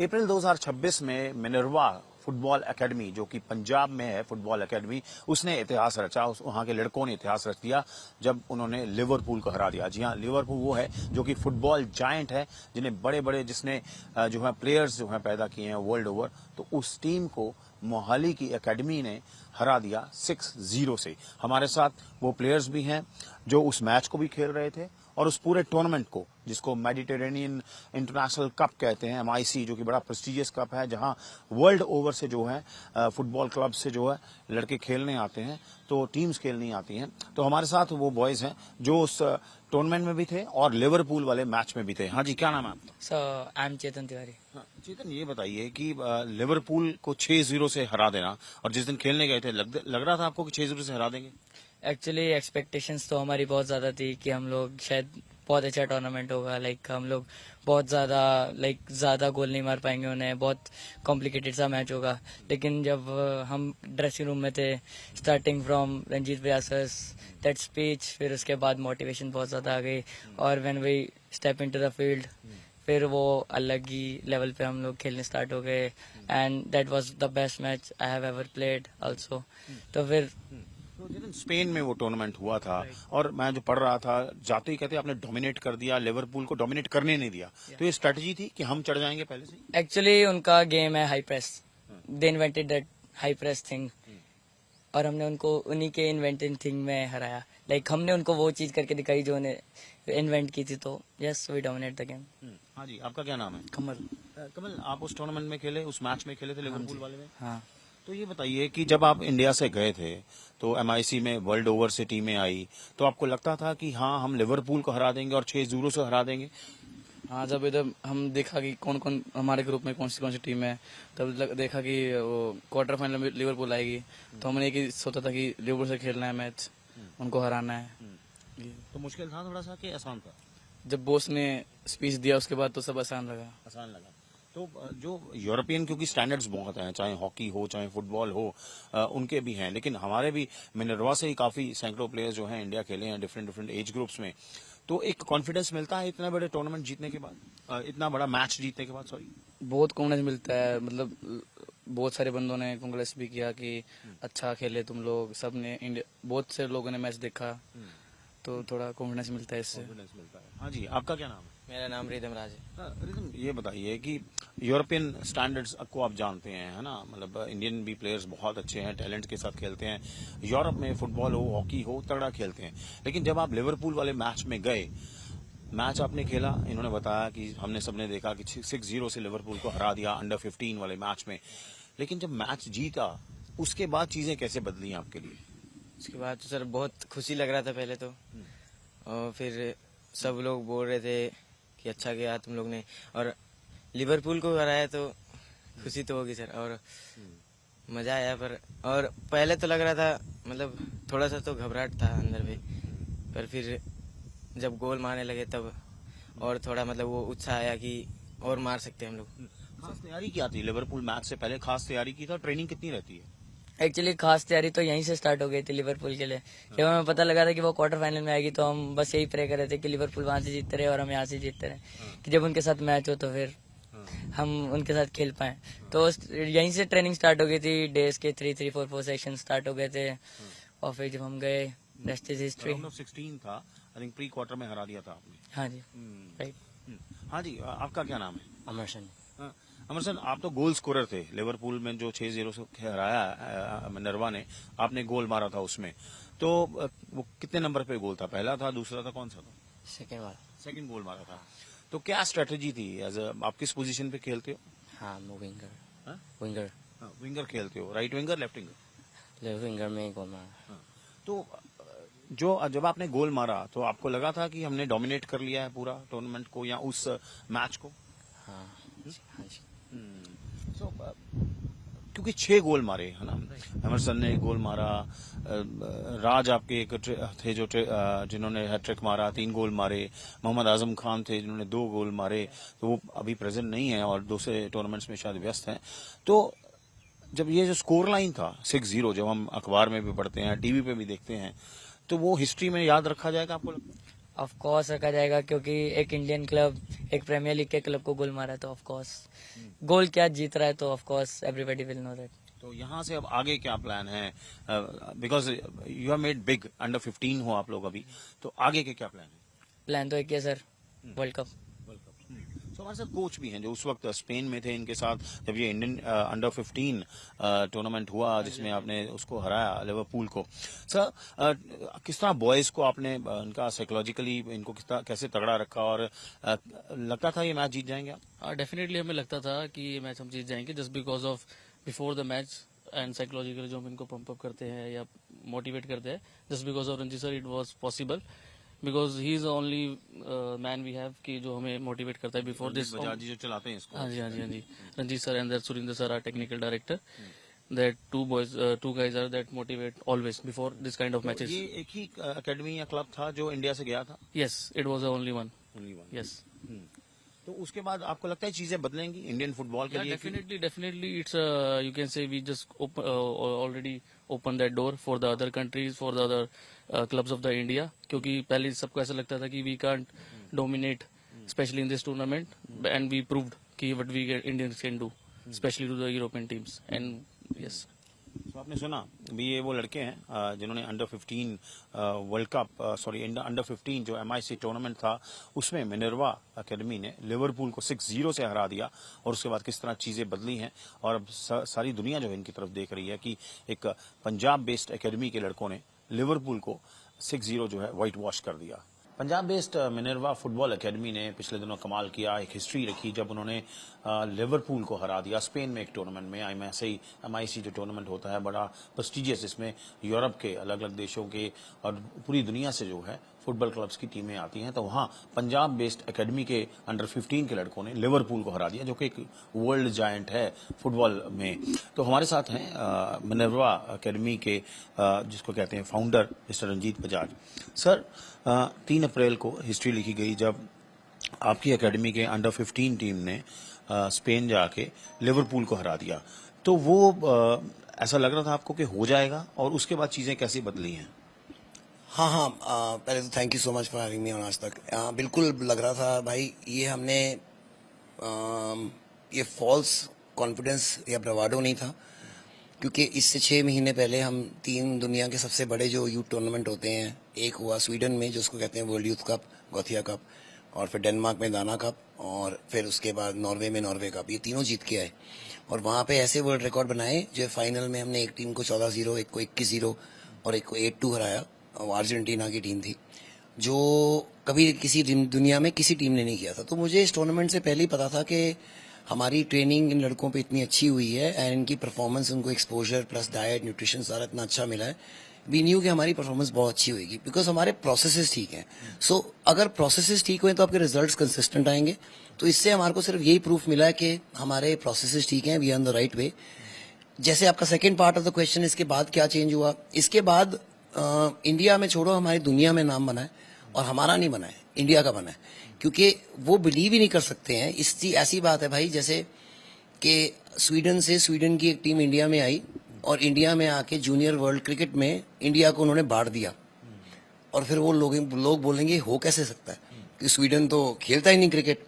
अप्रैल 2026 में Minerva football academy, जो कि पंजाब में है फुटबॉल एकेडमी, उसने इतिहास रचा। वहां के लड़कों ने इतिहास रच दिया जब उन्होंने लिवरपूल को हरा दिया। जी हाँ, लिवरपूल वो है जो कि फुटबॉल जायंट है, जिन्हें बड़े बड़े जिसने जो है प्लेयर्स जो है पैदा किए हैं वर्ल्ड ओवर। तो उस टीम को मोहाली की एकेडमी ने हरा दिया 6-0 से। हमारे साथ वो प्लेयर्स भी हैं जो उस मैच को भी खेल रहे थे और उस पूरे टूर्नामेंट को, जिसको मेडिटेरेनियन इंटरनेशनल कप कहते हैं, MIC, जो कि बड़ा प्रेस्टिजियस कप है, जहां वर्ल्ड ओवर से जो है फुटबॉल क्लब से जो है लड़के खेलने आते हैं, तो टीम्स खेलने आती हैं। तो हमारे साथ वो बॉयज हैं जो उस टूर्नामेंट में भी थे और लिवरपूल वाले मैच में भी थे। हाँ जी, क्या नाम है आपका? सर आई एम चेतन तिवारी। हाँ, चेतन, ये बताइए कि लिवरपूल को 6-0 से हरा देना, और जिस दिन खेलने गए थे लग रहा था आपको कि 6-0 से हरा देंगे? एक्चुअली एक्सपेक्टेशंस तो हमारी बहुत ज़्यादा थी कि हम लोग शायद बहुत अच्छा टूर्नामेंट होगा। हम लोग बहुत ज़्यादा गोल नहीं मार पाएंगे उन्हें, बहुत कॉम्प्लिकेटेड सा मैच होगा। लेकिन जब हम ड्रेसिंग रूम में थे, starting from Ranjit Vyas's that speech, फिर उसके बाद मोटिवेशन बहुत ज़्यादा आ गई, और when we step into the field, फिर वो अलग ही लेवल पे हम लोग खेलने स्टार्ट हो गए। And that was the best match I have ever played also. तो फिर तो जिस स्पेन में वो टूर्नामेंट हुआ था, और मैं जो पढ़ रहा था, जाते ही कहते आपने डोमिनेट कर दिया, लिवरपूल को डोमिनेट करने नहीं दिया। तो ये स्ट्रेटजी थी कि हम चढ़ जाएंगे पहले से ही? एक्चुअली उनका गेम है high press, they invented that high press thing, और हमने उनको उन्हीं के इन्वेंटेड थिंग में हराया। हमने उनको वो चीज करके दिखाई जो उन्हें इन्वेंट की थी। तो yes, we dominate the game. हाँ जी, आपका क्या नाम है? कमल। कमल, आप उस टूर्नामेंट में खेले, उस मैच में खेले थे लिवरपूल वाले में? हाँ। तो ये बताइए कि जब आप इंडिया से गए थे तो MIC में वर्ल्ड ओवर से टीमें आई, तो आपको लगता था कि हाँ हम लिवरपूल को हरा देंगे और 6-0 से हरा देंगे? हाँ, जब इधर हम देखा कि कौन कौन हमारे ग्रुप में कौन सी टीम है, तब देखा कि वो क्वार्टर फाइनल में लिवरपूल आएगी। तो हमने एक ही सोचा था कि लिवरपूल से खेलना है मैच, उनको हराना है। तो मुश्किल था थोड़ा सा कि आसान था? जब बॉस ने स्पीच दिया उसके बाद तो सब आसान लगा। आसान लगा। तो जो यूरोपियन, क्योंकि स्टैंडर्ड्स बहुत हैं, चाहे हॉकी हो चाहे फुटबॉल हो, उनके भी हैं, लेकिन हमारे भी मिनर्वा से ही काफी सैकड़ों प्लेयर्स जो हैं इंडिया खेले हैं डिफरेंट एज ग्रुप्स में। तो एक कॉन्फिडेंस मिलता है इतने बड़े टूर्नामेंट जीतने के बाद, इतना बड़ा मैच जीतने के बाद। सॉरी, बहुत कॉन्फिडेंस मिलता है। बहुत सारे बंदों ने कांग्रेस भी किया कि अच्छा खेले तुम लोग, सबने बहुत से लोगों ने मैच देखा, तो थोड़ा कॉन्फिडेंस मिलता है इससे। हाँ जी, आपका क्या नाम है? मेरा नाम रिदम राज है। रिदम, ये बताइए कि यूरोपियन स्टैंडर्ड्स को आप जानते हैं, है ना, मतलब इंडियन भी प्लेयर्स बहुत अच्छे हैं, टैलेंट के साथ खेलते हैं, यूरोप में फुटबॉल हो हॉकी हो तगड़ा खेलते हैं। लेकिन जब आप लिवरपूल वाले मैच में गए, मैच आपने खेला, इन्होंने बताया कि हमने सबने देखा कि 6-0 से लिवरपूल को हरा दिया अंडर 15 वाले मैच में। लेकिन जब मैच जीता, उसके बाद चीजें कैसे बदली आपके लिए? उसके बाद तो सर बहुत खुशी लग रहा था पहले तो, और फिर सब लोग बोल रहे थे कि अच्छा किया तुम लोग ने, और लिवरपूल को हराया तो खुशी तो होगी सर, और मजा आया। और पहले तो लग रहा था थोड़ा सा तो घबराहट था अंदर में, पर फिर जब गोल मारने लगे तब और थोड़ा वो उत्साह आया कि और मार सकते हैं हम लोग। खास तैयारी क्या थी लिवरपूल मैच से पहले? खास तैयारी की था? ट्रेनिंग कितनी रहती है? एक्चुअली खास तैयारी तो यहीं से स्टार्ट हो गई थी लिवरपूल के लिए। जब हमें पता लगा था कि वो क्वार्टर फाइनल में आएगी, तो हम बस यही प्रे कर रहे थे कि लिवरपूल वहां से जीतते रहे और हम यहाँ से जीतते रहे, कि जब उनके साथ मैच हो तो फिर हम उनके साथ खेल पाए। तो यहीं से ट्रेनिंग स्टार्ट हो गई थी, डेज के 3-4 सेशन स्टार्ट हो गए थे, और फिर जब हम गए, रेस्ट इज हिस्ट्री। 16 था, आई थिंक प्री क्वार्टर में हरा दिया था आपने। हाँ जी, राइट। हाँ जी, आपका क्या नाम है? अमर सिंह। अमर सर, आप तो गोल स्कोरर थे लिवरपूल में, जो 6-0 से हराया मिनर्वा ने, आपने गोल मारा था उसमें। तो वो कितने नंबर पे गोल था? पहला था, दूसरा था, कौन सा था? सेकेंड वाला। सेकंड गोल मारा था। तो क्या स्ट्रेटेजी थी? आप किस पोजीशन पे खेलते हो? हाँ, विंगर। हाँ? विंगर। विंगर खेलते हो? Right winger, left winger? Left winger में गोल मारा। तो जब आपने गोल मारा तो आपको लगा था कि हमने डोमिनेट कर लिया है पूरा टूर्नामेंट को या उस मैच को? हाँ, हाँ जी। क्योंकि 6 गोल मारे, है ना, एमरसन ने गोल मारा, राज आपके एक थे जो जिन्होंने हैट्रिक मारा, 3 गोल मारे, मोहम्मद आजम खान थे जिन्होंने 2 गोल मारे, तो वो अभी प्रेजेंट नहीं है और दूसरे टूर्नामेंट्स में शायद व्यस्त हैं। तो जब ये जो स्कोर लाइन था 6-0, जब हम अखबार में भी पढ़ते हैं, टीवी पे भी देखते हैं, तो वो हिस्ट्री में याद रखा जाएगा आपको लगता है? ऑफ कोर्स रखा जाएगा, क्योंकि एक इंडियन क्लब एक प्रीमियर लीग के क्लब को गोल मारा है, तो ऑफ कोर्स गोल क्या जीत रहा है, तो of course everybody will know that. तो यहाँ से अब आगे क्या प्लान है? Because you have made big, under 15 हो आप लोग अभी, तो आगे के क्या प्लान है? प्लान तो एक ही है सर, वर्ल्ड कप। तो हमारे साथ कोच भी हैं जो उस वक्त स्पेन में थे इनके साथ, जब ये इंडियन अंडर 15 टूर्नामेंट हुआ जिसमें आपने उसको हराया लिवरपूल को। सर, किस तरह बॉयज को आपने इनका साइकोलॉजिकली इनको किस तरह कैसे तगड़ा रखा, और लगता था ये मैच जीत जाएंगे आप? डेफिनेटली हमें लगता था कि ये मैच हम जीत जाएंगे, just because of before the match and psychologically जो हम इनको पंप अप करते हैं या मोटिवेट करते हैं, just because of Ranjit sir it was possible, because he is only man we have कि जो हमें मोटिवेट करता है बिफोर दिस। बजाज जी जो चलाते हैं इसको। हाँ जी Ranjit sir and Surinder sir are technical director, that two guys are that motivate always before this kind of matches. ये एक ही एकेडमी या क्लब था जो इंडिया से गया था? Yes, it was the only one. Only one. Yes. तो उसके बाद आपको लगता है चीजें बदलेंगी इंडियन फुटबॉल के लिए? Definitely it's you can say we just already opened that door for the other countries, for the other clubs of the India, क्योंकि पहले सबको ऐसा लगता था कि we can't dominate especially in this tournament, and we proved कि what we Indians can do, especially to the European teams, and yes. तो आपने सुना भी, ये वो लड़के हैं जिन्होंने under 15 world cup, sorry under 15 जो MIC टूर्नामेंट था उसमें मिनर्वा एकेडमी ने लिवरपूल को 6-0 से हरा दिया, और उसके बाद किस तरह चीजें बदली हैं, और अब सारी दुनिया जो है इनकी तरफ देख रही है कि एक पंजाब बेस्ड एकेडमी के लड़कों ने लिवरपूल को 6-0 जो है व्हाइट वॉश कर दिया। Punjab based Minerva football academy ने पिछले दिनों कमाल किया, एक हिस्ट्री रखी जब उन्होंने लिवरपूल को हरा दिया स्पेन में एक टूर्नामेंट में। MIC जो टूर्नामेंट होता है बड़ा प्रेस्टिजियस, इसमें यूरोप के अलग अलग देशों के और पूरी दुनिया से जो है फुटबॉल क्लब्स की टीमें आती हैं। तो वहाँ पंजाब बेस्ड एकेडमी के अंडर 15 के लड़कों ने लिवरपूल को हरा दिया, जो कि एक वर्ल्ड जायंट है फुटबॉल में। तो हमारे साथ हैं मिनर्वा एकेडमी के जिसको कहते हैं founder mister Ranjit Bajaj. Sir, 3 April को हिस्ट्री लिखी गई जब आपकी एकेडमी के अंडर 15 टीम ने स्पेन जाके लिवरपूल को हरा दिया, तो वो ऐसा लग रहा था आपको कि हो जाएगा, और उसके बाद चीजें कैसी बदली हैं? हाँ, पहले तो thank you so much for having me on आज तक। बिल्कुल लग रहा था भाई, ये हमने ये फॉल्स कॉन्फिडेंस या ब्रवाडो नहीं था, क्योंकि इससे 6 महीने पहले हम 3 दुनिया के सबसे बड़े जो यूथ टूर्नामेंट होते हैं, एक हुआ स्वीडन में जिसको कहते हैं वर्ल्ड यूथ कप, गोथिया कप, और फिर डेनमार्क में दाना कप, और फिर उसके बाद नॉर्वे में नॉर्वे कप, ये तीनों जीत के आए। और वहाँ पे ऐसे वर्ल्ड रिकॉर्ड बनाए जो फाइनल में हमने एक टीम को 14-0, एक को 21-0 और एक को 8-2 हराया। वो अर्जेंटीना की टीम थी जो कभी किसी दुनिया में किसी टीम ने नहीं किया था। तो मुझे इस टूर्नामेंट से पहले ही पता था कि हमारी ट्रेनिंग इन लड़कों पे इतनी अच्छी हुई है एंड इनकी परफॉर्मेंस, उनको एक्सपोजर प्लस डाइट न्यूट्रिशन सारा इतना अच्छा मिला है, वी न्यू कि हमारी परफॉर्मेंस बहुत अच्छी होगी बिकॉज हमारे प्रोसेसेस ठीक हैं। सो अगर प्रोसेसेस ठीक हुए तो आपके रिजल्ट्स कंसिस्टेंट आएंगे। तो इससे हमारे को सिर्फ यही प्रूफ मिला है कि हमारे प्रोसेसेस ठीक हैं, we are on the right way. जैसे आपका second part of the question, इसके बाद क्या चेंज हुआ? इसके बाद इंडिया में छोड़ो, हमारी दुनिया में नाम बना है, और हमारा नहीं बना है, इंडिया का बना है, क्योंकि वो बिलीव ही नहीं कर सकते हैं। इसकी ऐसी बात है भाई जैसे कि स्वीडन की एक टीम इंडिया में आई और इंडिया में आके जूनियर वर्ल्ड क्रिकेट में इंडिया को उन्होंने बांट दिया, और फिर वो लोग बोलेंगे हो कैसे सकता है कि स्वीडन तो खेलता ही नहीं क्रिकेट।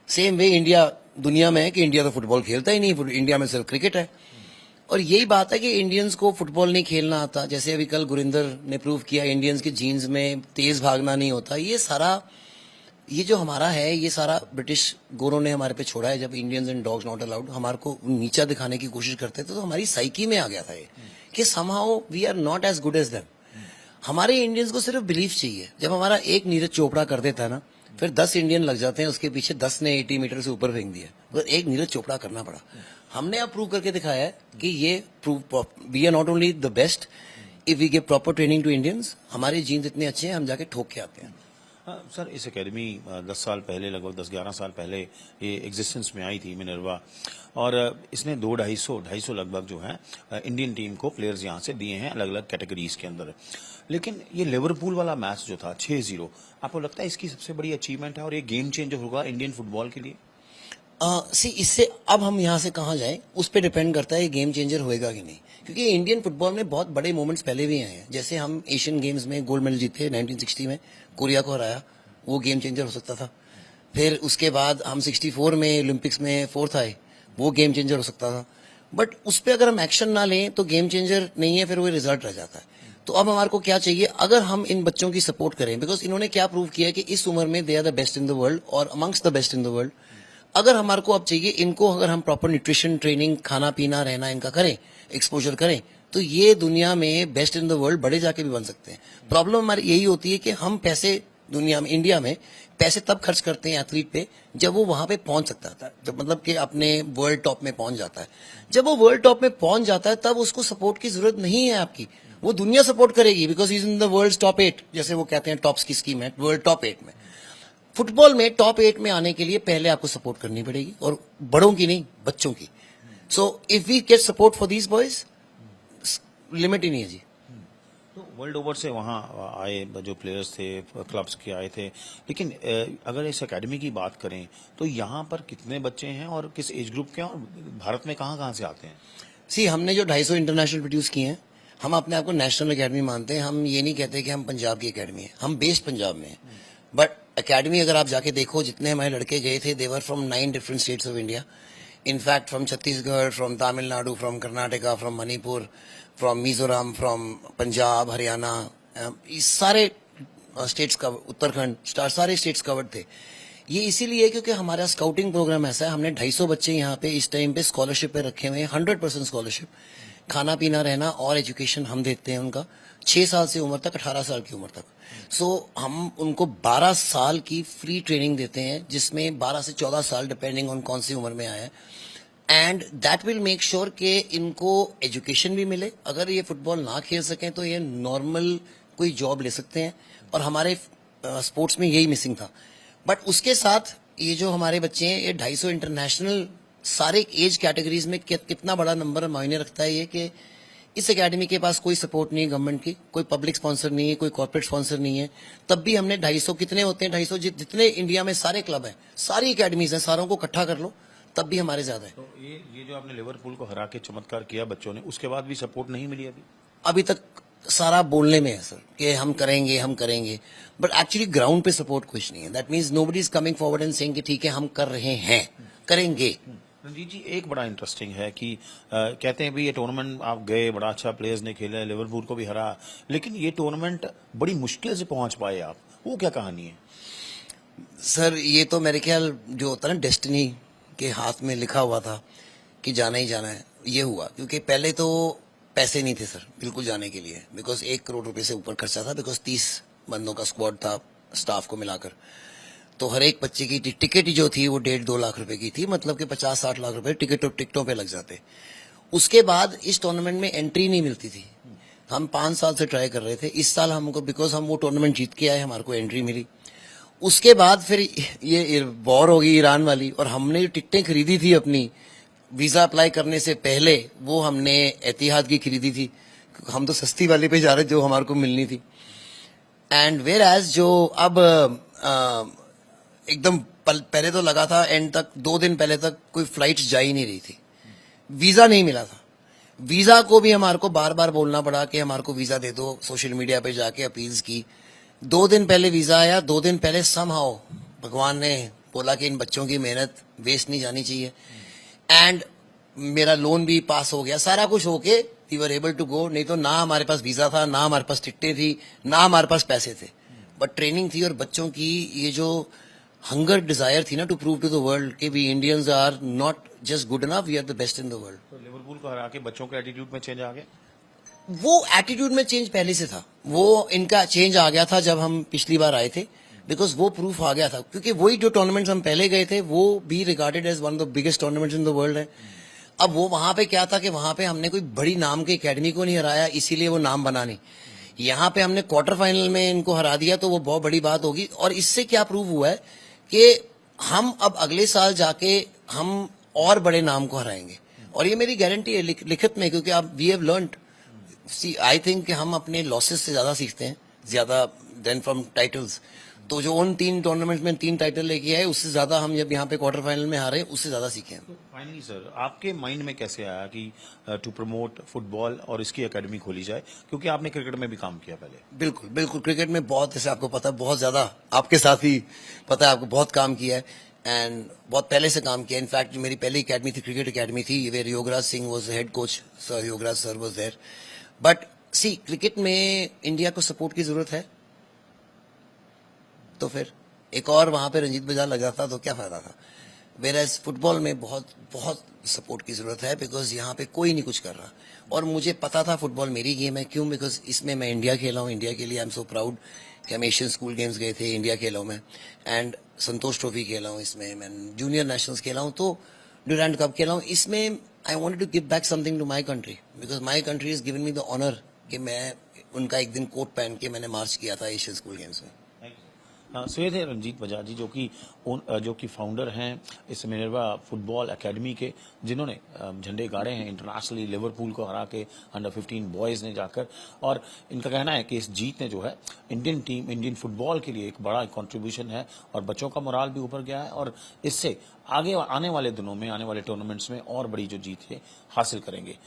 सेम वे इंडिया दुनिया में है कि इंडिया तो फुटबॉल खेलता ही नहीं, इंडिया में सिर्फ क्रिकेट है। और यही बात है कि इंडियंस को फुटबॉल नहीं खेलना आता। जैसे अभी कल गुरिंदर ने प्रूव किया इंडियंस के जीन्स में तेज भागना नहीं होता। ये जो हमारा है, ये सारा ब्रिटिश गोरों ने हमारे पे छोड़ा है। जब Indians and dogs not allowed हमारे को नीचा दिखाने की कोशिश करते थे, तो हमारी साइकी में आ गया था ये कि somehow we are not as good as them. हमारे इंडियंस को सिर्फ बिलीफ चाहिए। जब हमारा एक नीरज चोपड़ा कर देता है ना, फिर 10 इंडियन लग जाते हैं उसके पीछे, 10 ने 80 मीटर से ऊपर फेंक दिया, तो एक नीरज चोपड़ा करना पड़ा। हमने अब प्रूव करके दिखाया है कि ये we are not only the best if we give proper training to Indians. हमारे जीन्स इतने अच्छे हैं, हम जाके ठोक के आते हैं। सर, इस एकेडमी 10 साल पहले, लगभग 10-11 साल पहले ये एग्जिस्टेंस में आई थी मिनर्वा, और इसने 200-250 लगभग जो है इंडियन टीम को प्लेयर्स यहाँ से दिए हैं अलग अलग कैटेगरीज के अंदर। लेकिन ये लिवरपूल वाला मैच जो था 6-0, आपको लगता है इसकी सबसे बड़ी अचीवमेंट है और ये गेम चेंजर होगा इंडियन फुटबॉल के लिए? सी इससे अब हम यहाँ से कहाँ जाएं उस पर डिपेंड करता है ये गेम चेंजर होएगा कि नहीं, क्योंकि इंडियन फुटबॉल में बहुत बड़े मोमेंट्स पहले भी आए हैं। जैसे हम एशियन गेम्स में गोल्ड मेडल जीते 1960 में, कोरिया को हराया, वो गेम चेंजर हो सकता था। फिर उसके बाद हम 64 में ओलंपिक्स में फोर्थ आए, वो गेम चेंजर हो सकता था। बट उस पर अगर हम एक्शन ना लें तो गेम चेंजर नहीं है, फिर वो रिजल्ट रह जाता है। तो अब हमारे को क्या चाहिए, अगर हम इन बच्चों की सपोर्ट करें, बिकॉज इन्होंने क्या प्रूव किया है कि इस उम्र में they are the best in the world और amongst the best in the world. अगर हमारे को अब चाहिए इनको, अगर हम प्रॉपर न्यूट्रिशन ट्रेनिंग, खाना पीना रहना इनका करें, एक्सपोजर करें, तो ये दुनिया में बेस्ट इन द वर्ल्ड बड़े जाके भी बन सकते हैं। प्रॉब्लम हमारी यही होती है कि हम पैसे दुनिया में, इंडिया में पैसे तब खर्च करते हैं एथलीट पे जब वो वहां पे पहुंच सकता था, जब मतलब कि अपने वर्ल्ड टॉप में पहुंच जाता है। जब वो वर्ल्ड टॉप में पहुंच जाता है तब उसको सपोर्ट की जरूरत नहीं है आपकी, वो दुनिया सपोर्ट करेगी, because is in the world top 8, जैसे वो कहते हैं टॉप्स की स्कीम है, वर्ल्ड टॉप 8 में। फुटबॉल में टॉप 8 में आने के लिए पहले आपको सपोर्ट करनी पड़ेगी, और बड़ों की नहीं, बच्चों की। So if we get support for these boys, limit ही नहीं है जी। तो वर्ल्ड ओवर से वहाँ आए जो प्लेयर्स थे, क्लब्स के आए थे, लेकिन अगर इस एकेडमी की बात करें तो यहाँ पर कितने बच्चे हैं और किस एज ग्रुप के हैं, और भारत में कहाँ कहाँ से आते हैं? सी हमने जो 250 इंटरनेशनल प्रोड्यूस किए हैं, हम अपने आप को नेशनल एकेडमी मानते हैं। हम ये नहीं कहते कि हम पंजाब की एकेडमी है, हम बेस्ड पंजाब में हैं। बट एकेडमी अगर आप जाके देखो, जितने हमारे लड़के गए थे, they were from 9 different states of India, in fact from Chhattisgarh, from Tamil Nadu, from Karnataka, from Manipur, from Mizoram, from Punjab, Haryana, इस सारे स्टेट्स का, उत्तराखंड, सारे स्टेट्स कवर्ड थे। ये इसीलिए क्योंकि हमारा स्काउटिंग प्रोग्राम ऐसा है, हमने 250 बच्चे यहाँ पे इस टाइम पे स्कॉलरशिप पे रखे हुए हैं, 100% स्कॉलरशिप, खाना पीना रहना और एजुकेशन हम देते हैं उनका, 6 साल से उम्र तक, 18 साल की उम्र तक। सो हम उनको 12 साल की फ्री ट्रेनिंग देते हैं, जिसमें 12 से 14 साल डिपेंडिंग ऑन कौन सी उम्र में आया है, and that will make sure कि इनको एजुकेशन भी मिले। अगर ये फुटबॉल ना खेल सकें तो ये नॉर्मल कोई जॉब ले सकते हैं, और हमारे स्पोर्ट्स में यही मिसिंग था। बट उसके साथ ये जो हमारे बच्चे हैं, ये 250 इंटरनेशनल, सारे एज कैटेगरीज में कितना बड़ा नंबर मायने रखता है ये, कि इस एकेडमी के पास कोई सपोर्ट नहीं है गवर्नमेंट की, कोई पब्लिक स्पॉन्सर नहीं है, कोई कॉर्पोरेट स्पॉन्सर नहीं है, तब भी हमने 250, कितने होते हैं 250, जितने इंडिया में सारे क्लब हैं, सारी एकेडमीज हैं, सारों को इकट्ठा कर लो, तब भी हमारे ज्यादा है। तो ये जो आपने लिवरपूल को हरा के चमत्कार किया बच्चों ने, उसके बाद भी सपोर्ट नहीं मिली अभी? अभी तक सारा बोलने में है सर, कि हम करेंगे हम करेंगे, बट एक्चुअली ग्राउंड पे सपोर्ट कुछ नहीं है। That means nobody is coming forward and saying कि ठीक है हम कर रहे हैं, करेंगे। रंजीत जी, एक बड़ा इंटरेस्टिंग है कि कहते हैं भी ये टूर्नामेंट आप गए, बड़ा अच्छा प्लेयर्स ने खेला, लिवरपूल को भी हरा, लेकिन ये टूर्नामेंट बड़ी मुश्किल से पहुंच पाए आप, वो क्या कहानी है? सर ये तो मेरे ख्याल जो होता है ना, डेस्टिनी के हाथ में लिखा हुआ था कि जाना ही जाना है, ये हुआ। क्योंकि पहले तो पैसे नहीं थे सर बिल्कुल जाने के लिए, बिकॉज 1 करोड़ रुपए से ऊपर खर्चा था, बिकॉज 30 बंदों का स्क्वाड था स्टाफ को मिलाकर। तो हर एक बच्चे की टिकट ही जो थी वो 1.5-2 लाख रुपए की थी, मतलब कि 50-60 लाख रुपए टिकटों पे लग जाते। उसके बाद इस टूर्नामेंट में एंट्री नहीं मिलती थी। हम 5 साल से ट्राई कर रहे थे, इस साल हमको, बिकॉज हम वो टूर्नामेंट जीत के आए, हमारे को एंट्री मिली। उसके बाद फिर ये वॉर होगी ईरान वाली, और हमने जो टिकटें खरीदी थी अपनी वीजा अप्लाई करने से पहले, वो हमने एतिहाद की खरीदी थी, हम तो सस्ती वाली पे जा रहे जो हमारे को मिलनी थी। एंड वेयर एज जो अब एकदम पहले तो लगा था एंड तक, 2 दिन पहले तक कोई फ्लाइट जा ही नहीं रही थी, वीजा नहीं मिला था। वीजा को भी हमारे को बार बार बोलना पड़ा कि हमारे को वीजा दे दो, सोशल मीडिया पे जाके अपील्स की। 2 दिन पहले वीजा आया, 2 दिन पहले समहाउ भगवान ने बोला कि इन बच्चों की मेहनत वेस्ट नहीं जानी चाहिए, एंड मेरा लोन भी पास हो गया, सारा कुछ होके we were able to go. नहीं तो ना हमारे पास वीजा था, ना हमारे पास टिकटें थी, ना हमारे पास पैसे थे, बट ट्रेनिंग थी। और बच्चों की ये जो हंगर डिजायर थी ना, to prove to the world कि we Indians are not just good enough, we are the best in the world. तो लिवरपूल को हरा के बच्चों के एटीट्यूड में चेंज आ गया? वो एटीट्यूड में चेंज पहले से था, वो इनका चेंज आ गया था जब हम पिछली बार आए थे, बिकॉज वो प्रूफ आ गया था। क्योंकि वही जो टूर्नामेंट्स हम पहले गए थे वो भी regarded as one of the biggest tournaments in the world है। अब वो वहां पे क्या था कि वहां पे हमने कोई बड़ी नाम की एकेडमी को नहीं हराया, इसीलिए वो नाम बना नहीं। यहाँ पे हमने क्वार्टर फाइनल में इनको हरा दिया, तो वो बहुत बड़ी बात होगी। और इससे क्या प्रूव हुआ है कि हम अब अगले साल जाके हम और बड़े नाम को हराएंगे, और ये मेरी गारंटी है लिखित में, क्योंकि अब we have learned. See I think कि हम अपने लॉसेस से ज्यादा सीखते हैं, ज्यादा देन फ्रॉम टाइटल्स। तो जो उन 3 टूर्नामेंट में 3 टाइटल लेके आए, उससे ज्यादा हम जब यहाँ पे क्वार्टर फाइनल में हारे, उससे ज्यादा सीखे हैं। फाइनली सर, आपके माइंड में कैसे आया कि टू प्रमोट फुटबॉल और इसकी एकेडमी खोली जाए, क्योंकि आपने क्रिकेट में भी काम किया पहले? बिल्कुल बिल्कुल, क्रिकेट में बहुत, जैसे आपको पता है, बहुत ज्यादा आपके साथ ही पता है, आपको बहुत काम किया है एंड बहुत पहले से काम किया। इनफैक्ट जो मेरी पहली एकेडमी थी, क्रिकेट एकेडमी थी, where Yograj Singh was head coach, sir Yograj sir was there. But see, cricket में इंडिया को सपोर्ट की जरूरत है, तो फिर एक और वहां पे रंजीत बाजार लग जाता तो क्या फायदा था। वेराज फुटबॉल में बहुत बहुत सपोर्ट की जरूरत है, बिकॉज यहाँ पे कोई नहीं कुछ कर रहा। और मुझे पता था फुटबॉल मेरी गेम है, क्यों? बिकॉज इसमें मैं इंडिया खेला हूँ, इंडिया के लिए आई एम सो प्राउड कि हम एशियन स्कूल गेम्स गए थे, इंडिया खेला हूँ मैं, एंड संतोष ट्रॉफी खेला हूँ इसमें, मैं जूनियर नेशनल्स खेला हूँ, तो ड्यूरेंट कप खेला हूँ। इसमें I wanted to give back something to my country, because my country is given me the honour कि मैं उनका एक दिन कोट पहन के मैंने मार्च किया था एशियन स्कूल गेम्स में। सो ये थे रंजीत बजाज जी, जो कि फाउंडर हैं इस मिनर्वा फुटबॉल एकेडमी के, जिन्होंने झंडे गाड़े हैं इंटरनेशनली, लिवरपूल को हरा के अंडर 15 बॉयज ने जाकर। और इनका कहना है कि इस जीत ने जो है इंडियन टीम, इंडियन फुटबॉल के लिए एक बड़ा कंट्रीब्यूशन है और बच्चों का मोराल भी ऊपर गया है, और इससे आगे आने वाले दिनों में, आने वाले टूर्नामेंट्स में और बड़ी जो जीत है हासिल करेंगे।